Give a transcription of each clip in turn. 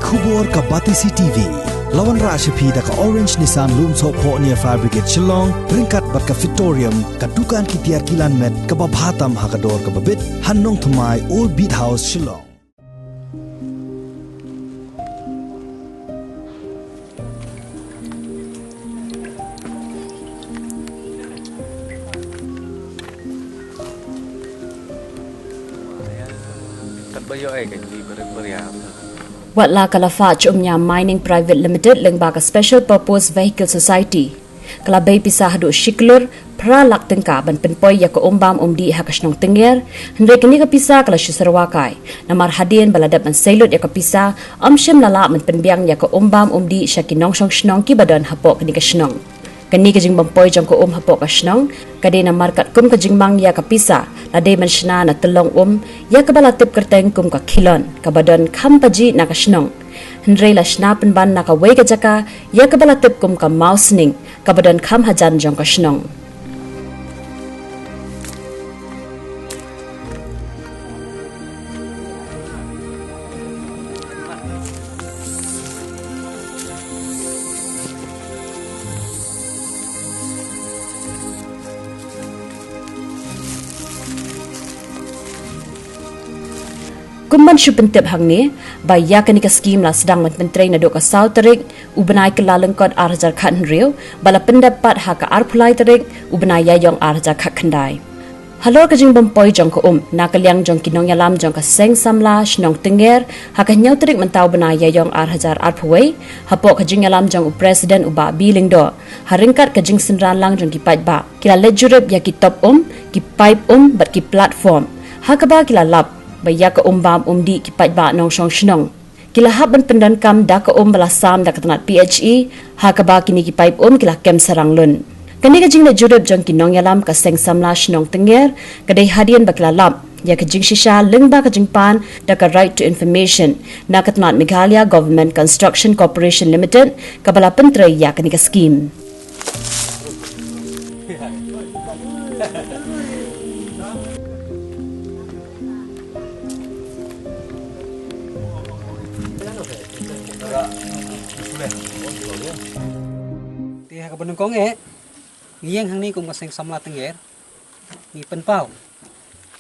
Khubor ka Batisi TV. Lawan Rashapi da ka Orange Nissan Loom So Po near Fire Brigade Shillong, Ringkat bat ka Victorium, ka Dukan ki Tiar Kilan Met, ka Babhatam Hakador ka Babit, Hannong Thumai Old Beat House Shillong. Watla Kalafa Chumnya Mining Private Limited lengba ka Special Purpose Vehicle Society. Kalabay pisah do shiklur pralak tengka ban penpoy ya ko umbam umdi hakasnong tenger henry kini ka pisah kala syusarwakai namar hadien baladap man selut ya ka pisah amsyam lala man penbiang ya ko umbam umdi syakinong shnong ki badan hapok kini ka shnong kani ka jing bampoy jang ko hapok ka shnong kade namar kat kum ka jing mang ya ka pisah lade man shna na telong ya ka balatip kerteng kum ka khilon ka badan khampaji na ka shnong henry la shna penban na ka wei ka jaka ya ka balatip kum ka mausning ka badan kham hajan jang ka shnong. Kumban syupentip hang ni, baya kanika skim la sedang menteri na doka sau terik, ubenai ke lalengkot arhajar khat henriu, bala pendapat haka arpulai terik, ubenai yayong arhajar khat kendai. Halor kajing bempoi jong ko na kaliang jong kinong yalam jong ka seng samla shnong tenger, haka nyau terik mentau benai yayong arhajar arpuwei, hapok kajing yalam jong presiden uba biling do, haringkat kajing senran lang jong ki ba, kila lejurep ya ki top ki pipe bat ki platform, haka ba kila lap, baya ka umbam umdi ki ba nong shong shnong kila haban pendan kam da ka balasam da katanat PHE ha ka ba kini ki pipe kila kem sarang lun kani ka jing na jurep jong kinong yalam ka seng samla shnong tenger kadai hadian bakla lap ya ka jing shisha lengba ka jing pan da ka right to information na katanat Meghalaya Government Construction Corporation Limited ka bala pentre ya kani ka scheme. Tiha ka benung kong ngiyang hang ni kung kaseng samla tenger ni penpau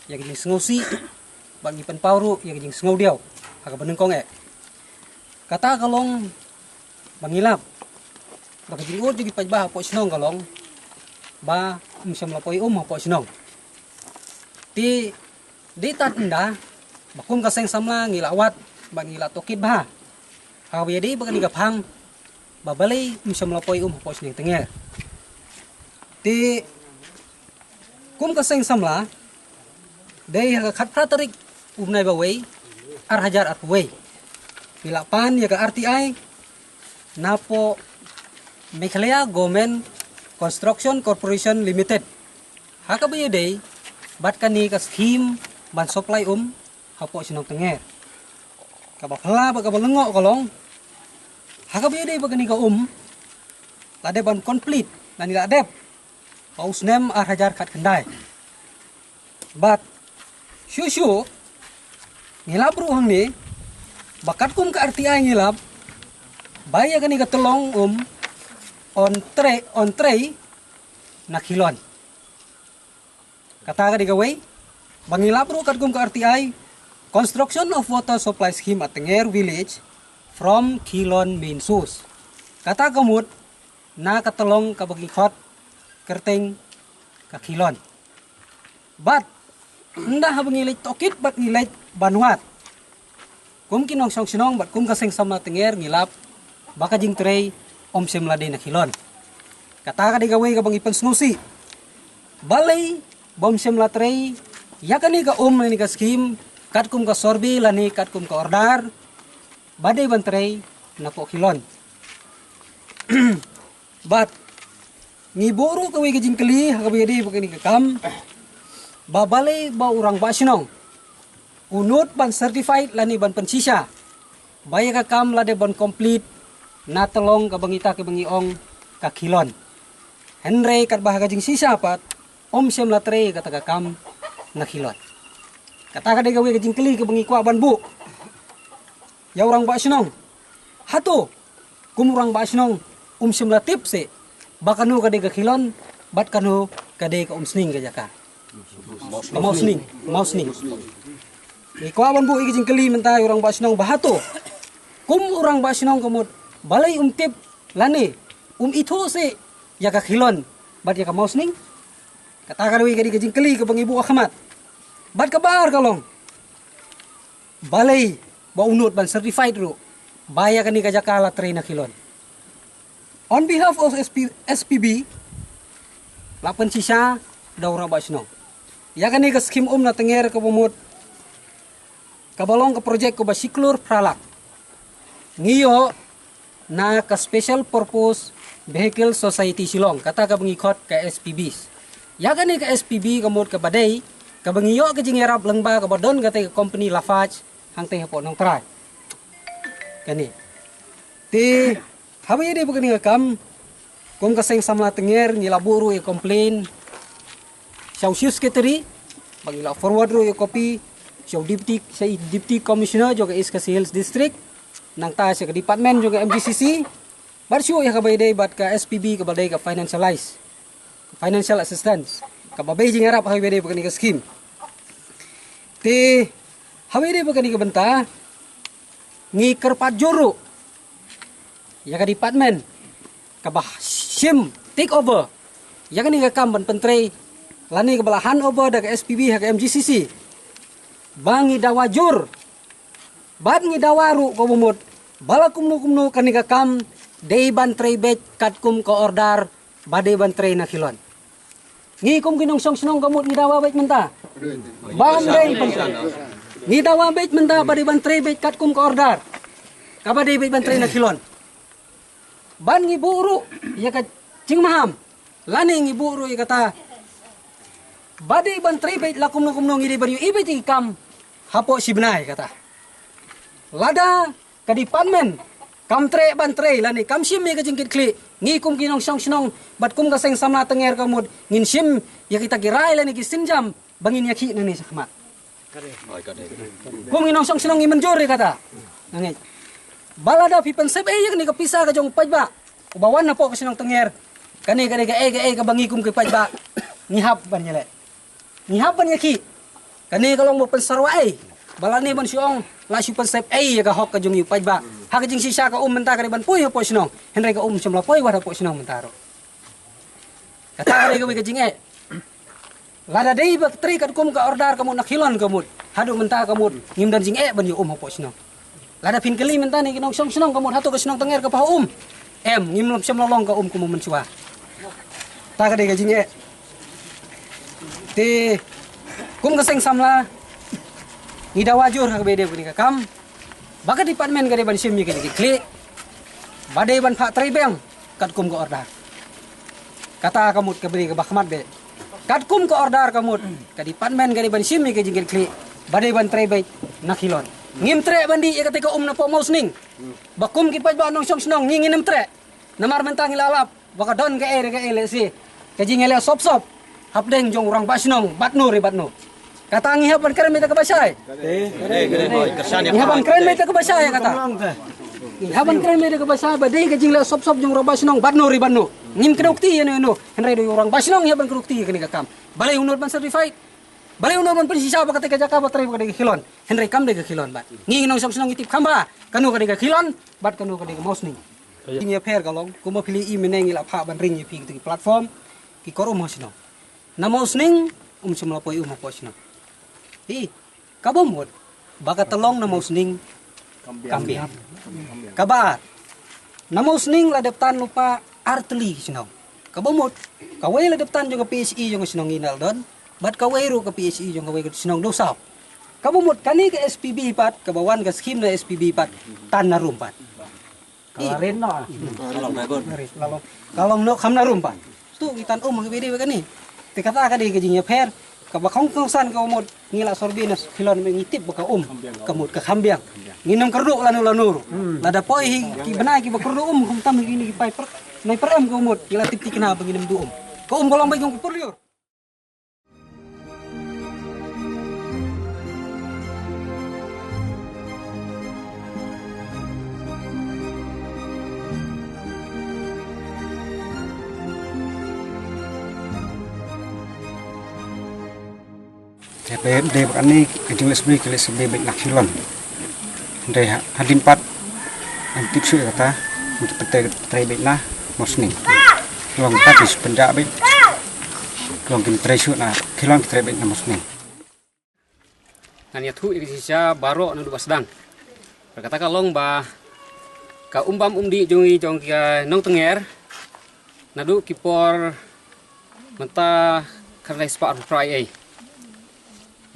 ya gijing sengosi bang ni penpau ru ya gijing sengau diaw ha ka benung kong kata kalong bangilap ba gijing ur jadi pajba po snong kalong ba umsam lapoi po snong ti tat nda bakum kaseng samla ngilawat bang ngila tokit ba ha di ba ni gapang babalay umsam lapoi po snong tenger ti kum kaseng samla day khat pratarik umnai bawei arhajar atwei nilapan ya ka RTI napo Meghalaya Government Construction Corporation Limited haka bayo day bat kani ka scheme ban supply hapo sinong tenger kabapala baga balengo kolong haka bayo day bagani ka lade ban complete nani ladep paus nem arhajar khat kendai bat syusyu ngilap ruang ni bakat kum ka RTI ngilap baya kani ka telong on tray nakilon kata ka di gawai bangilap ru kat kum ka RTI construction of water supply scheme at Tenger village from Kilon main source kata kamut na katelong ka bagikot kerteng ka Kilon bat nda habang ngilit tokit bat ngilit banwat kum kinong song sinong bat kum kaseng samla Tenger ngilap baka jing tray semlade na Kilon kata ka di gaway ka bang ipan snusi balay bom semla tray yakani ka ni ka scheme kat kum ka sorbi lani kat kum ka ordar baday ban tray na po Kilon bat ngiburu ka way ka jing kali hakabiyadi bakani ka kam babalay ba urang basinong unut ban certified lani ban pensisa baya ka kam lade ban complete na telong ka bangita ka bangiong ka Kilon henry kat bahaga jing sisa pat sem latre kata ka kam na Kilon kata ka de gawe ka jing keli ka bangi kwa ban bu ya urang ba sinong Hato kumurang basnong simla tip se bakanu kade ka khilon bat kanu kade ka sning ka jaka. Mausning. Ikawan bu iki jingkeli mentai orang basnong bahato. Kum orang basnong kamut balai tip lane itu se jaka khilon bat jaka mausning. Kata kanu iki jingkeli ka bangibu Ahmad. Bat kabar kalong. Balai ba unut ban certified ru. Baya kani ka jaka la train na khilon. On behalf of SPB, lapan sisa daura basno. Ya kan ni ke skim na tenger ke pemut, kabalong ke projek ke basiklur pralak. Ngiyo na ke special purpose vehicle society Silong kata ke pengikut ke SPB. Ya kan ni ke SPB kemut ke badai, ke bengiyo ke jingerap lengba ke badon kata ke company Lafarge hang teh po nong try. Kani. Ti Habi dia bukan ngakam, kum kaseng samla tenger ngila buru e komplain, siau sius keteri, bangila forward ru e kopi, siau deputy commissioner juga is ke Hills district, nang ta ke department juga MGCC, barsio ya kabai dai bat ke SPB ke badai ke financial assistance, ke babai jing arab habi dai bukan ke scheme. Te habi dai bukan ke benta, ngi kerpat juru. Ya ka department kabah sim take over ya kan ngakam ban pentrai lani ke balahan over da ke SPB ha ke MGCC bangi dawajur bad ngi dawaru ko bumut bala kumnu kan ngakam dei ban trai bet katkum ko ordar bade ban trai na khilon ngi kum kinong song snong kamut ngi dawa bet menta bam dei ngi dawa bet menta bade ban trai bet katkum ko ordar kabade bet ban trai na khilon ban ngi buru ya ka cing maham lani ngi buru ya kata badi ban tribet lakum ngi di bari ibet ikam hapo sibnai kata lada ka department kam tre ban tre lani kam sim ya ka jingkit kli ngi kum kinong song snong bat kum ka seng samla tenger kamud ngin sim ya kita kirai lani ki sinjam bangin ya ki nani sakmat kum kinong song snong ngi menjor ya kata nangit balada pipen sep ya ni kapisa ka jong pajba ubawan na po kasi nang tenger kani ka bangikum ke pajba ngihap ban yele ngihap ban yaki kani kalong mo pensarwa balani ban siong la si pensep ya ka hok ka jong yu pajba ha ka jing sisa ka menta ka ban puy po sinong henry ka simla poy wada po sinong mentaro kata ka jing lada dei ba tri ka kum ka ordar kamu nakhilon kamut hadu menta kamut ngim dan jing ban yu po sinong lada pin keli menta ni kinong song sinong kamut hatu ka sinong tenger ka pa ngim lam lolong ka kumu mensua ta ka de ka jinge te kum ka seng samla ngida wajur ha bede buni ka kam baka department ka de ban sim mi ka kli bade ban pha trai beng kat kum ka ordar kata kamut ka beri ka bahmat be kat kum ka ordar kamut ka department ka de ban sim mi ka jingkit kli bade ban trai be nakhilon ngim tre bandi ya ketika na po mausning bakum kipaj ba nong song snong nginginem tre namar mentang ilalap baka don ke ele si kajing ele sop hapdeng jong urang basnong batno kata ngihapan keren meta ke basai ngihapan keren meta ke basai kata ngihapan keren meta ke basai badai kajing le sop jong urang basnong batno ngim kedukti ya no henry do urang basnong ngihapan kedukti kani kakam balai unut ban certified balai unon man persisa ba ketika jaka batrai ba ketika kilon henry kam de kilon bat ngi nong song snong itip kamba kanu ketika kilon bat kanu ketika mausning ini pair kalong kuma pilih i meneng ila pha ban ring pi ki platform ki korum hosno na mausning simla poi po sno i kabomot baka telong na mausning kambi kabar na mausning ladaptan lupa artli sno kabomot kawai ladaptan juga PSI juga snong inal don bat kawairu ke PSI jong kawai ke sinong dosaw kabumut kani ke SPB pat kabawan ke skim na SPB pat tan na rumpat kalarin no kalong no kam na rumpat tu kitan bede kani te kata ka de ke jingnya per ka bakong kongsan ka umut ngila sorbinas kilon mengitip baka kamut ka kambiang nginum kerduk lanu lada poi ki benai ki bakurdu kum tam gini ki pai per nai per ka umut ngila tip kena benginum du ka golong bai gong purliur de bakani kejing lesbi baik nak filon de hadimpat antip su kata untuk petai baik nah mosni long tatis penjak baik long kin tresu na kilon petai baik nah mosni Ngan yathu Indonesia baro nandu basdang. Berkata kalong ba ka umbam umdi jongi jong kia nong tenger nadu kipor menta karena spa fry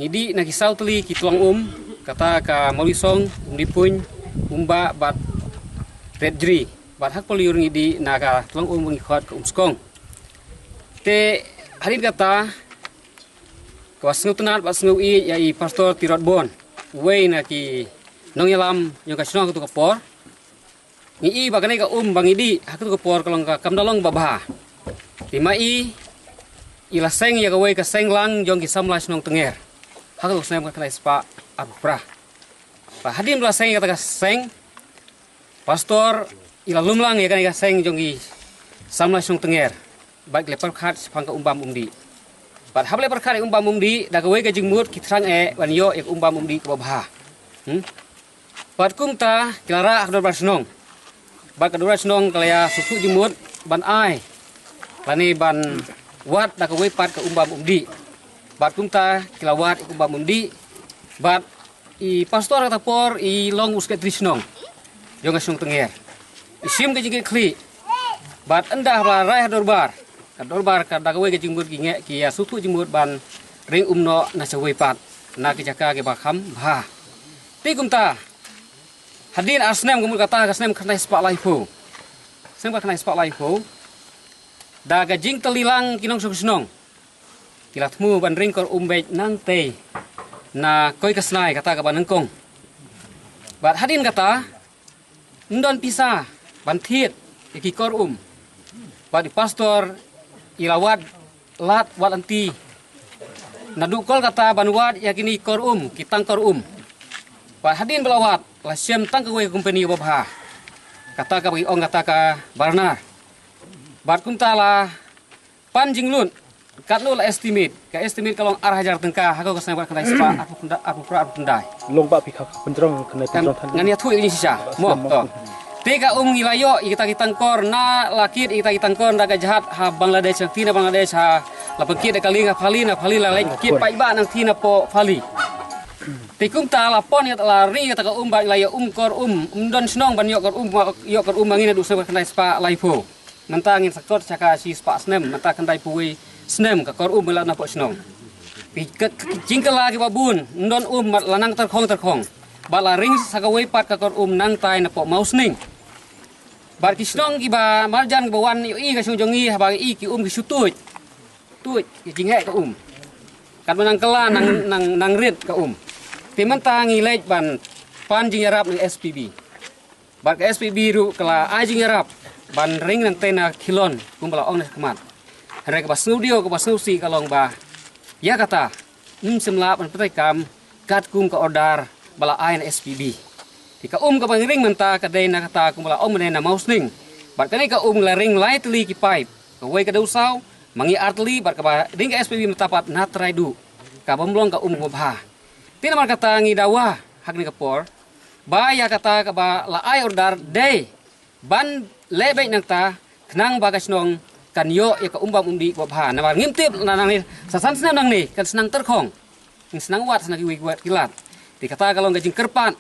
Ngidi nakisau teli kitulong kata ka molisong umdi pun umba bat red jri bat hak poliur ngidi naga tulong mengikot ke umskong. Te hari kata kawas ngutunat bat sengu yai pastor tirot bon wei na ki nong yalam yung kasino tu kapor ngi bagane ka bangidi hak tu kapor kalong ka kamdalong babah timai ilaseng ya wei ka seng lang jong ki samlas nong tenger hak tu seng ka spa aprah pa hadim la seng ka seng pastor ilalum lang ya ka seng jong ki samlas nong tenger baik lepar khat sepang ka umbam umdi Bat hable perkara umbam umdi dagawai ka jingmut kitrang wanyo ek umbam umdi ke babah. Bat kumta kilara akdor basnong. Bat kador basnong kalaya suku jingmut ban ai. Lani ban wat dagawai pat ke umbam umdi. Bat kumta kilawat ek umbam umdi. Bat I pastor kata por I long usket trisnong. Jong asnong tenger. Isim ke jingit kli. Bat endah rai dorbar. Kadorbar kadagawai ke jingmut ginge kia sutu jingmut ban ring umno nasawai pat na kijaka ke bakam bah tikumta hadin asnem gumul kata kasnem kana spa laifu semba kana spa laifu da ga jing telilang kinong susnong kilatmu ban ring kor umbe nang te na koi kasnai kata ka banengkong bat hadin kata ndon pisa ban thiet iki kor bat di pastor ilawat lat walanti nadukol kata banwat yakini kor kitang kor Pak hadin belawat la siam tang ke company babha kata ka bagi ong kata ka barnar bat kuntala panjing lun katlu la estimate kalong arah hajar tengka hako kasna bat kana spa aku pra pendai long ba pikak penjrong kena penjrong tan ngani thu ini sisa mo to Teka ngilayo kita kitangkor na lakit kita kitangkor daga jahat ha Bangladesh tina Bangladesh ha lapekit kalinga phali la lain kit paiba nang tina po phali. Tikum ta lapon ya lari kata ka ba ilayo kor don snong ban yo kor mangina du seba kana spa laipo. Mentangin sakot saka si spa snem menta kandai puwi snem ka kor bela na po snong. Jingkala ki babun don lanang terkhong. Bala ring sakawai pat ka kor nang tai na po mausning. Bar kisnong kiba marjan bawan i ka jongi ha bagi ki ki sutut. Tut ki jinge ka Kan menang kela nang rit ka Timenta ngilej ban pan jingarap ng SPB. Bar ka SPB ru kala ajing yarap ban ring nang tena kilon kumbala ong na kemat. Hare ka studio ka susi kalong ba. Ya kata semlap an petekam kat kum ka order bala ain SPB. Tika ka bangring menta kadai na kata kumbala ong na mausning. Bar kani ka la ring lightly ki pipe. Ka way ka dausaw mangi artli bar ka ring ka SPB metapat na try du. Ka bomlong ka ba. Tina mar kata ngi dawa hak ni kapor. Baya kata ka ba la ai order day. Ban lebek nang ta kenang bagas nong kanyo ya ka umbam ba. Na bar ngimtip nang ni sasan senang nang ni kan senang terkhong. Ing senang wat senang wiwat kilat. Dikata kalau gajing kerpan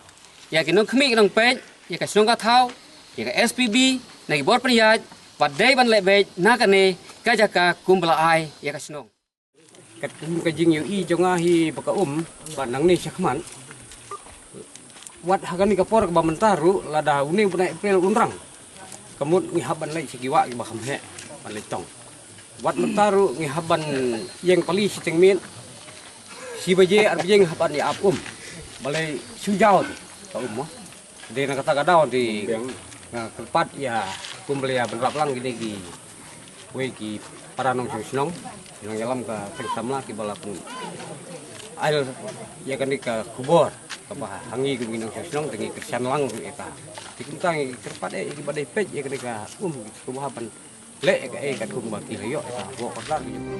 ya kinong kemi kinong pej ya ka sinong ka thau ya ka SPB na gibor peniyaj badai ban lebej na kane kajaka kumbala ai ya ka sinong kat kajing yu I jonga hi baka ban nang ni syakman wat hagan ni kapor ka bamentaru lada uni punai pel unrang kemut ngi haban lai sigiwa ki bakam he ban letong wat mentaru ngi haban yang pali si tengmin si baje arbjeng haban ni balai sujau ka mo de na kata kadao di tempat ya kumbeli ya benrap lang gini ki we ki para nong snong nang yalam ka samla ki balapun air ya kan ka kubor ka bah hangi ku nong snong tengi kersan lang ku eta dikuntang tempat ki badai pej ya kan ka kubahapan le ka kan kumbaki yo eta wo kodlar gitu